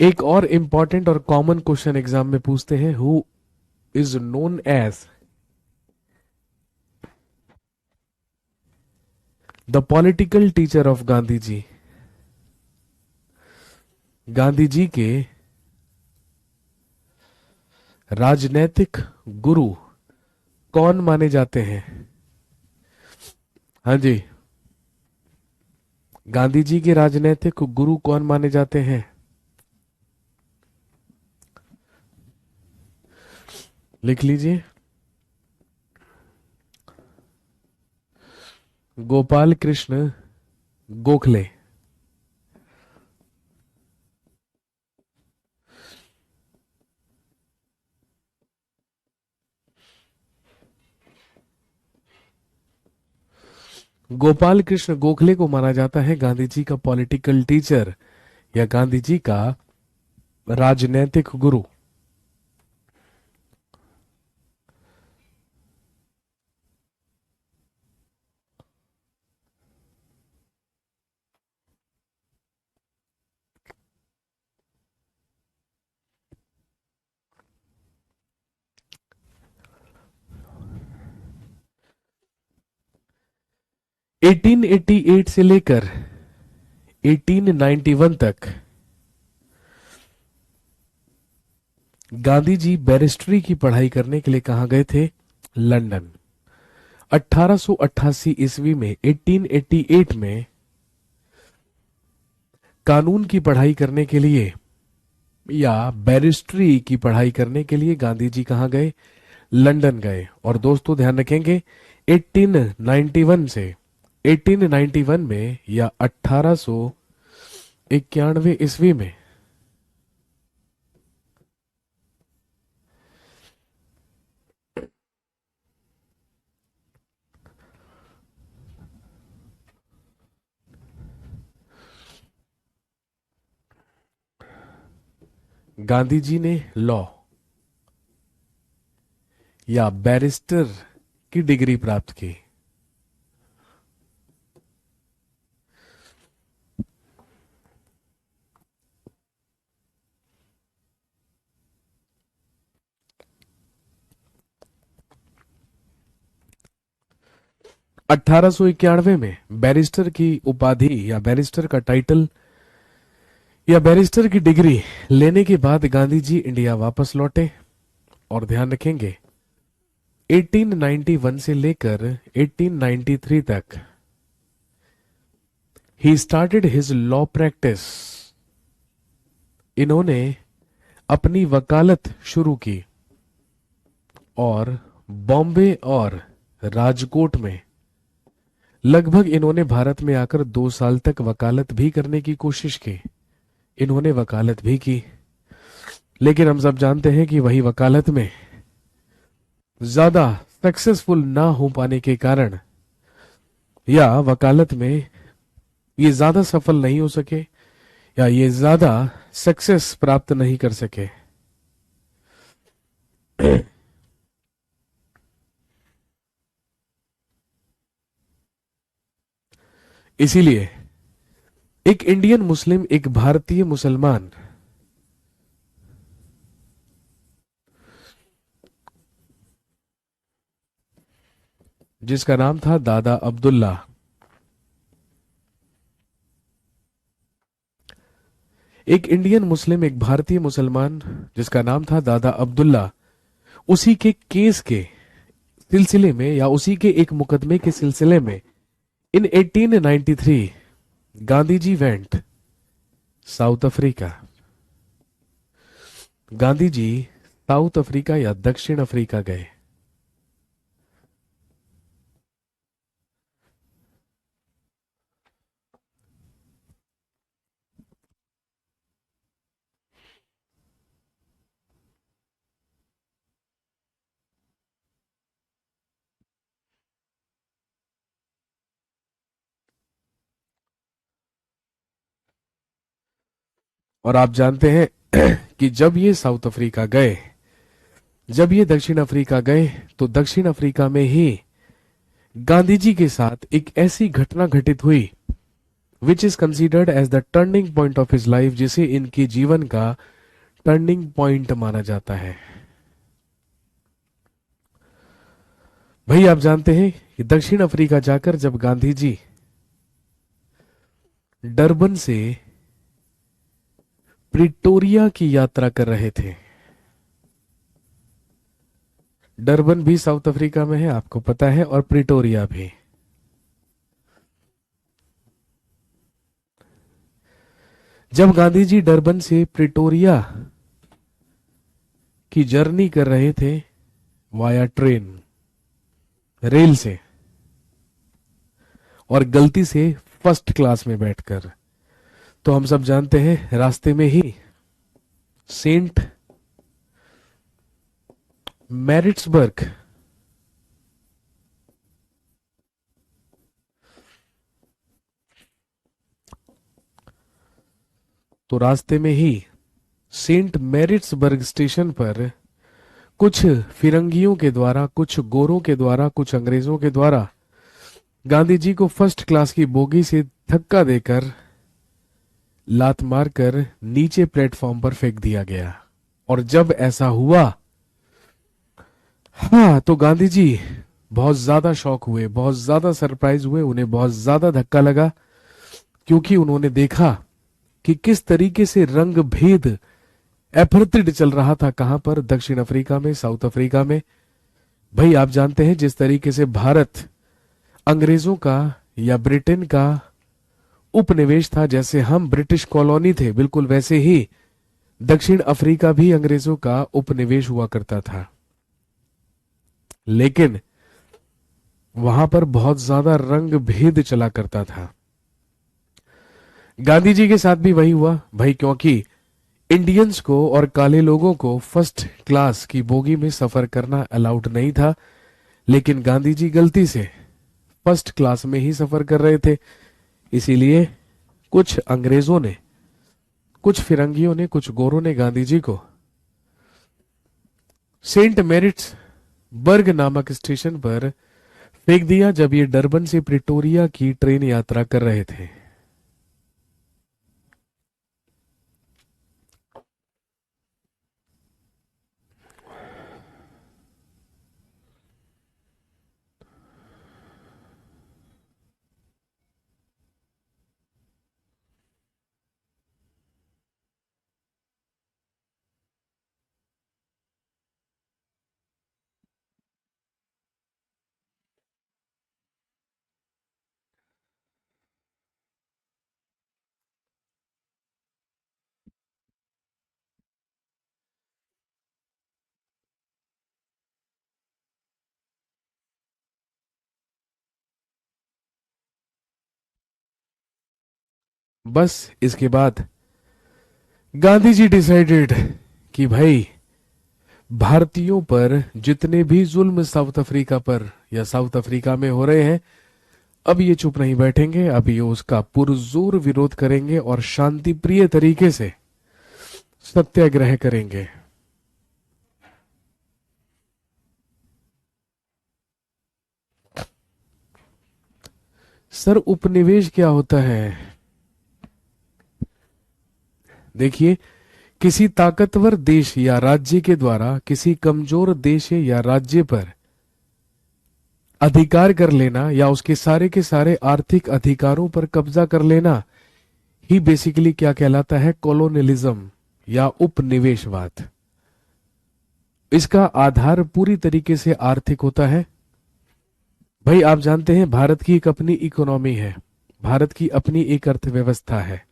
एक और इंपॉर्टेंट और कॉमन क्वेश्चन एग्जाम में पूछते हैं, who is known as the political teacher of Gandhi ji. Gandhi ji के राजनैतिक गुरु कौन माने जाते हैं? हाँ जी, गांधी जी के राजनैतिक गुरु कौन माने जाते हैं? लिख लीजिए गोपाल कृष्ण गोखले। गोपाल कृष्ण गोखले को माना जाता है गांधी जी का पॉलिटिकल टीचर या गांधी जी का राजनैतिक गुरु। एटीन 1888 से लेकर 1891 तक गांधी जी बैरिस्ट्री की पढ़ाई करने के लिए कहां गए थे? लंदन। 1888 ईस्वी में 1888 में कानून की पढ़ाई करने के लिए या बैरिस्ट्री की पढ़ाई करने के लिए गांधी जी कहां गए? लंदन गए। और दोस्तों ध्यान रखेंगे 1891 से 1891 में या 1891 ईस्वी में गांधी जी ने लॉ या बैरिस्टर की डिग्री प्राप्त की। अठारह सौ इक्यानवे में बैरिस्टर की उपाधि या बैरिस्टर का टाइटल या बैरिस्टर की डिग्री लेने के बाद गांधी जी इंडिया वापस लौटे। और ध्यान रखेंगे 1891 से लेकर 1893 तक he started his law practice. इन्होंने अपनी वकालत शुरू की और बॉम्बे और राजकोट में लगभग इन्होंने भारत में आकर 2 साल तक वकालत भी करने की कोशिश की। इन्होंने वकालत भी की, लेकिन हम सब जानते हैं कि वही वकालत में ज्यादा सक्सेसफुल ना हो पाने के कारण या वकालत में ये ज्यादा सफल नहीं हो सके या ये ज्यादा सक्सेस प्राप्त नहीं कर सके। इसीलिए एक इंडियन मुस्लिम, एक भारतीय मुसलमान, जिसका नाम था दादा अब्दुल्ला, एक इंडियन मुस्लिम, एक भारतीय मुसलमान जिसका नाम था दादा अब्दुल्ला, उसी के केस के सिलसिले में या उसी के एक मुकदमे के सिलसिले में इन 1893 Gandhi ji went south Africa. Gandhi ji south Africa या दक्षिण अफ्रीका गए। और आप जानते हैं कि जब ये साउथ अफ्रीका गए, जब ये दक्षिण अफ्रीका गए, तो दक्षिण अफ्रीका में ही गांधी जी के साथ एक ऐसी घटना घटित हुई which is considered as the turning point of his life, जिसे इनके जीवन का टर्निंग पॉइंट माना जाता है। भाई आप जानते हैं कि दक्षिण अफ्रीका जाकर जब गांधी जी डरबन से प्रिटोरिया की यात्रा कर रहे थे, डरबन भी साउथ अफ्रीका में है आपको पता है, और प्रिटोरिया भी। जब गांधी जी डरबन से प्रिटोरिया की जर्नी कर रहे थे वाया ट्रेन, रेल से, और गलती से फर्स्ट क्लास में बैठकर, तो हम सब जानते हैं रास्ते में ही सेंट मैरिट्सबर्ग, तो रास्ते में ही सेंट मैरिट्सबर्ग स्टेशन पर कुछ फिरंगियों के द्वारा, कुछ गोरों के द्वारा, कुछ अंग्रेजों के द्वारा गांधी जी को फर्स्ट क्लास की बोगी से धक्का देकर, लात मारकर नीचे प्लेटफॉर्म पर फेंक दिया गया। और जब ऐसा हुआ, हाँ, तो गांधी जी बहुत ज्यादा शॉक हुए, बहुत ज्यादा सरप्राइज हुए, उन्हें बहुत ज्यादा धक्का लगा, क्योंकि उन्होंने देखा कि किस तरीके से रंग भेद एफर्टिड चल रहा था। कहां पर? दक्षिण अफ्रीका में, साउथ अफ्रीका में। भाई आप जानते हैं जिस तरीके से भारत अंग्रेजों का या ब्रिटेन का उपनिवेश था, जैसे हम ब्रिटिश कॉलोनी थे, बिल्कुल वैसे ही दक्षिण अफ्रीका भी अंग्रेजों का उपनिवेश हुआ करता था। लेकिन वहां पर बहुत ज्यादा रंग भेद चला करता था। गांधी जी के साथ भी वही हुआ भाई, क्योंकि इंडियंस को और काले लोगों को फर्स्ट क्लास की बोगी में सफर करना अलाउड नहीं था, लेकिन गांधी जी गलती से फर्स्ट क्लास में ही सफर कर रहे थे। इसीलिए कुछ अंग्रेजों ने, कुछ फिरंगियों ने, कुछ गोरों ने गांधी जी को सेंट मैरिट्स बर्ग नामक स्टेशन पर फेंक दिया, जब ये डरबन से प्रिटोरिया की ट्रेन यात्रा कर रहे थे। बस इसके बाद गांधी जी डिसाइडेड कि भाई भारतीयों पर जितने भी जुल्म साउथ अफ्रीका पर या साउथ अफ्रीका में हो रहे हैं, अब ये चुप नहीं बैठेंगे, अब ये उसका पुरजोर विरोध करेंगे और शांति प्रिय तरीके से सत्याग्रह करेंगे। सर, उपनिवेश क्या होता है? देखिए, किसी ताकतवर देश या राज्य के द्वारा किसी कमजोर देश या राज्य पर अधिकार कर लेना या उसके सारे के सारे आर्थिक अधिकारों पर कब्जा कर लेना ही बेसिकली क्या कहलाता है? कॉलोनियलिज्म या उपनिवेशवाद। इसका आधार पूरी तरीके से आर्थिक होता है। भाई, आप जानते हैं भारत की एक अपनी इकोनॉमी है, भारत की अपनी एक अर्थव्यवस्था है,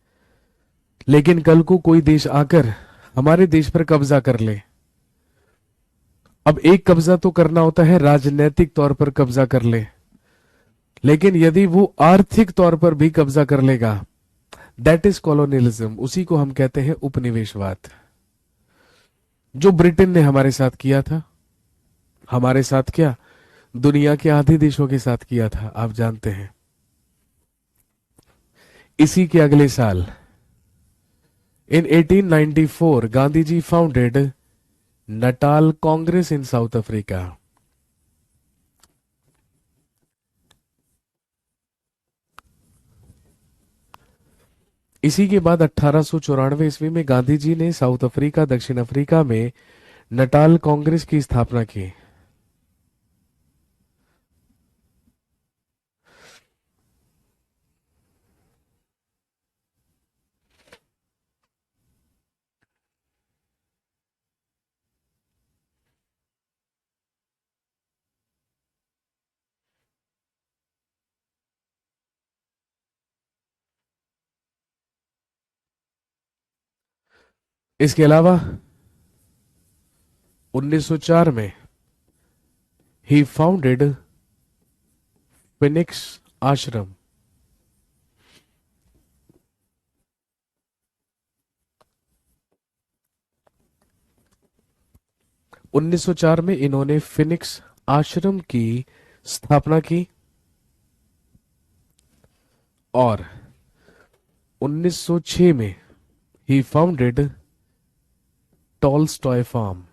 लेकिन कल को कोई देश आकर हमारे देश पर कब्जा कर ले। अब एक कब्जा तो करना होता है राजनीतिक तौर पर कब्जा कर ले, लेकिन यदि वो आर्थिक तौर पर भी कब्जा कर लेगा, दैट इज कॉलोनियलिज्म। उसी को हम कहते हैं उपनिवेशवाद, जो ब्रिटेन ने हमारे साथ किया था। हमारे साथ क्या, दुनिया के आधे देशों के साथ किया था, आप जानते हैं। इसी के अगले साल इन 1894 Gandhi ji founded Natal Congress इन साउथ अफ्रीका। इसी के बाद 1894 ईस्वी में गांधी जी ने साउथ अफ्रीका, दक्षिण अफ्रीका में नटाल कांग्रेस की स्थापना की। इसके अलावा 1904 में ही फाउंडेड फिनिक्स आश्रम। 1904 में इन्होंने फिनिक्स आश्रम की स्थापना की और 1906 में ही फाउंडेड टॉलस्टॉय फार्म।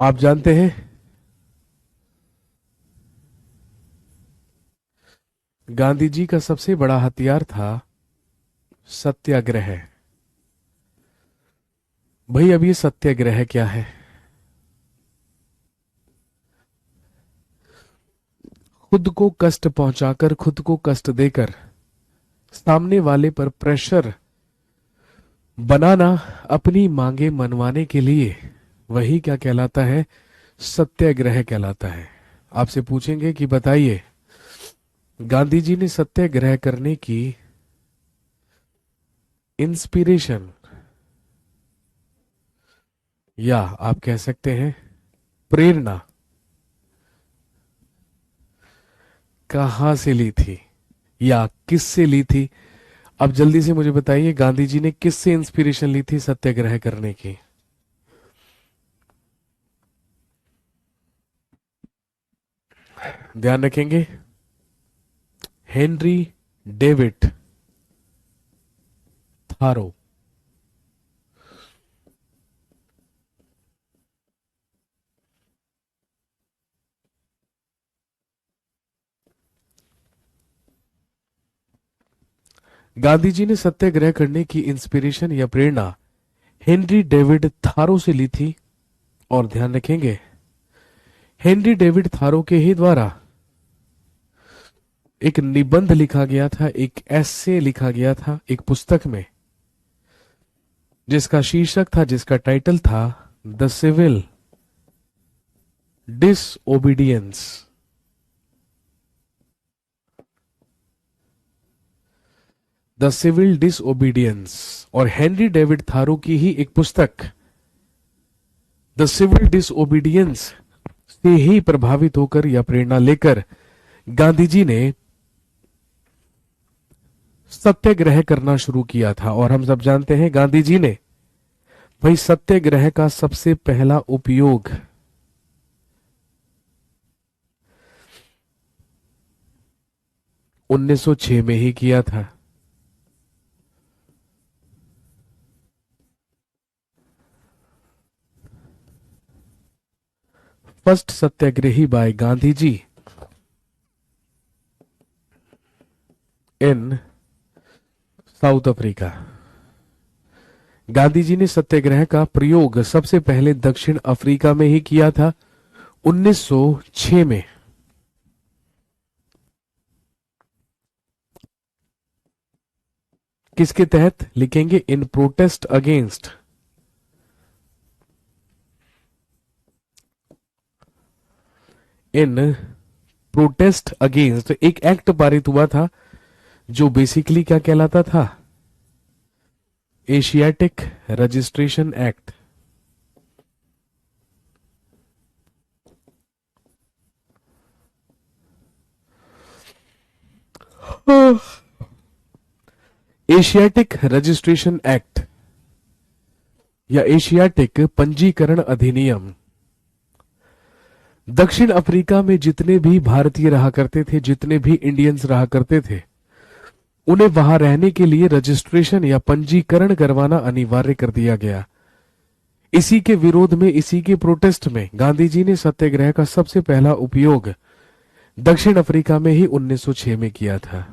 आप जानते हैं गांधी जी का सबसे बड़ा हथियार था सत्याग्रह। भाई, अब ये सत्याग्रह क्या है? खुद को कष्ट पहुंचाकर, खुद को कष्ट देकर सामने वाले पर प्रेशर बनाना, अपनी मांगे मनवाने के लिए, वही क्या कहलाता है? सत्याग्रह कहलाता है। आपसे पूछेंगे कि बताइए, गांधी जी ने सत्याग्रह करने की इंस्पिरेशन या आप कह सकते हैं प्रेरणा कहां से ली थी या किससे ली थी? अब जल्दी से मुझे बताइए, गांधी जी ने किससे इंस्पिरेशन ली थी सत्याग्रह करने की? ध्यान रखेंगे, हेनरी डेविड थारो। गांधी जी ने सत्याग्रह करने की इंस्पिरेशन या प्रेरणा हेनरी डेविड थारो से ली थी। और ध्यान रखेंगे, हेनरी डेविड थारो के ही द्वारा एक निबंध लिखा गया था, एक एसे लिखा गया था एक पुस्तक में, जिसका शीर्षक था, जिसका टाइटल था the civil disobedience. The civil disobedience, और हेनरी डेविड थारो की ही एक पुस्तक द सिविल डिसओबीडियंस से ही प्रभावित होकर या प्रेरणा लेकर गांधी जी ने सत्याग्रह करना शुरू किया था। और हम सब जानते हैं गांधी जी ने भाई सत्याग्रह का सबसे पहला उपयोग 1906 में ही किया था। फर्स्ट सत्याग्रही बाय गांधी जी इन साउथ अफ्रीका। गांधी जी ने सत्याग्रह का प्रयोग सबसे पहले दक्षिण अफ्रीका में ही किया था 1906 में। किसके तहत लिखेंगे? इन प्रोटेस्ट अगेंस्ट इन प्रोटेस्ट अगेंस्ट एक एक्ट पारित हुआ था जो बेसिकली क्या कहलाता था? Asiatic registration act. Asiatic registration act या एशियाटिक पंजीकरण अधिनियम दक्षिण अफ्रीका में जितने भी भारतीय रहा करते थे, जितने भी इंडियंस रहा करते थे, उन्हें वहां रहने के लिए रजिस्ट्रेशन या पंजीकरण करवाना अनिवार्य कर दिया गया। इसी के विरोध में, इसी के प्रोटेस्ट में गांधी जी ने सत्याग्रह का सबसे पहला उपयोग दक्षिण अफ्रीका में ही 1906 में किया था।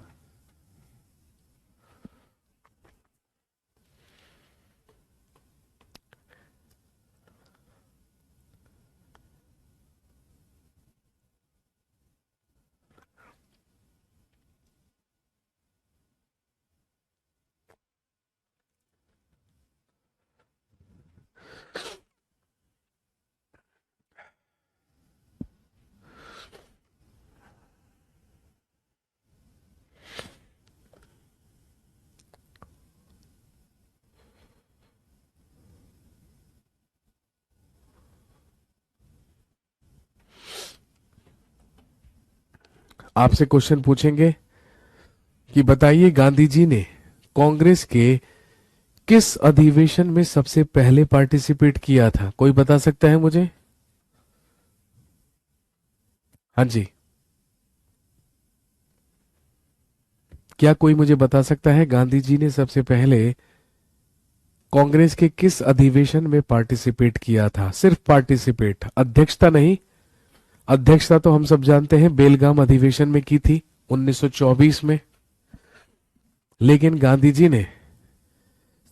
आपसे क्वेश्चन पूछेंगे कि बताइए गांधी जी ने कांग्रेस के किस अधिवेशन में सबसे पहले पार्टिसिपेट किया था? कोई बता सकता है मुझे? हाँ जी, क्या कोई मुझे बता सकता है गांधी जी ने सबसे पहले कांग्रेस के किस अधिवेशन में पार्टिसिपेट किया था? सिर्फ पार्टिसिपेट, अध्यक्षता नहीं। अध्यक्षता तो हम सब जानते हैं बेलगाम अधिवेशन में की थी 1924 में, लेकिन गांधी जी ने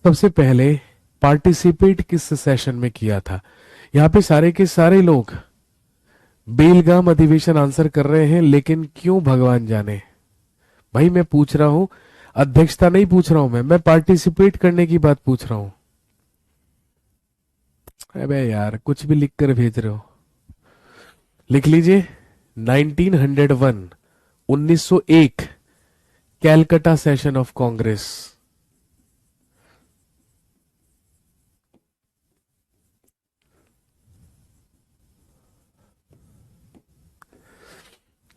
सबसे पहले पार्टिसिपेट किस सेशन में किया था? यहां पे सारे के सारे लोग बेलगाम अधिवेशन आंसर कर रहे हैं, लेकिन क्यों भगवान जाने। भाई मैं पूछ रहा हूं, अध्यक्षता नहीं पूछ रहा हूं, मैं पार्टिसिपेट करने की बात पूछ रहा हूं। अबे यार कुछ भी लिख कर भेज रहे हो। लिख लीजिए 1901 1901 कैलकाटा सेशन ऑफ कांग्रेस।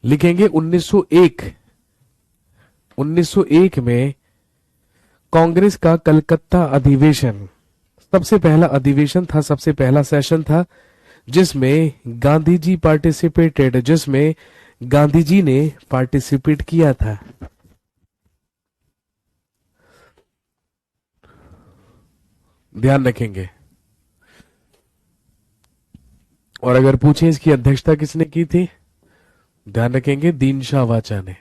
लिखेंगे 1901 1901 में कांग्रेस का कलकत्ता अधिवेशन सबसे पहला अधिवेशन था, सबसे पहला सेशन था जिसमें गांधी जी पार्टिसिपेटेड, जिसमें गांधी जी ने पार्टिसिपेट किया था। ध्यान रखेंगे। और अगर पूछें इसकी अध्यक्षता किसने की थी, ध्यान रखेंगे दीन शाह वाचा ने।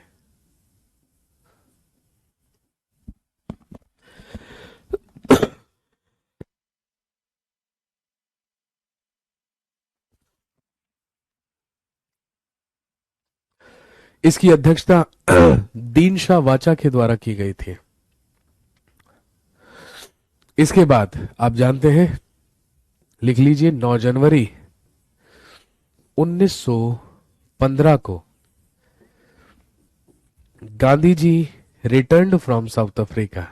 इसकी अध्यक्षता दीन शाह वाचा के द्वारा की गई थी। इसके बाद आप जानते हैं, लिख लीजिए 9 जनवरी 1915 को Gandhi ji returned from South Africa.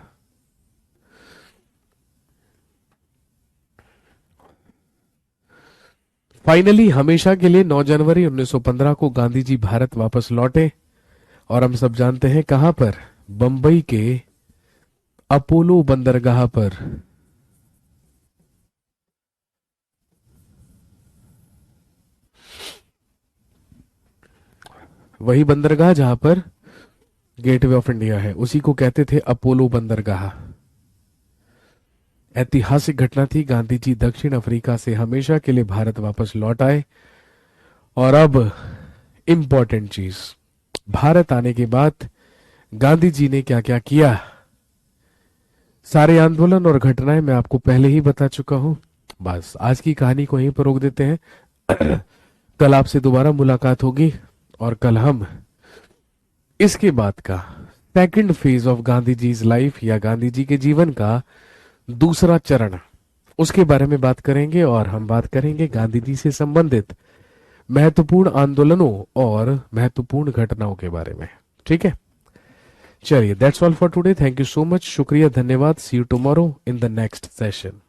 Finally हमेशा के लिए 9 जनवरी 1915 को गांधी जी भारत वापस लौटे, और हम सब जानते हैं कहां पर, बंबई के अपोलो बंदरगाह पर। वही बंदरगाह जहां पर गेटवे ऑफ इंडिया है, उसी को कहते थे अपोलो बंदरगाह। ऐतिहासिक घटना थी, गांधी जी दक्षिण अफ्रीका से हमेशा के लिए भारत वापस लौट आए। और अब इंपॉर्टेंट चीज, भारत आने के बाद गांधी जी ने क्या क्या किया। सारे आंदोलन और घटनाएं मैं आपको पहले ही बता चुका हूं। बस आज की कहानी को यहीं पर रोक देते हैं। कल आपसे दोबारा मुलाकात होगी, और कल हम इसके बाद का second phase of Gandhi ji life, या गांधी जी के जीवन का दूसरा चरण, उसके बारे में बात करेंगे। और हम बात करेंगे गांधी जी से संबंधित महत्वपूर्ण आंदोलनों और महत्वपूर्ण घटनाओं के बारे में। ठीक है, चलिए, that's all for today. Thank you so much, शुक्रिया, धन्यवाद। See you tomorrow in the next session.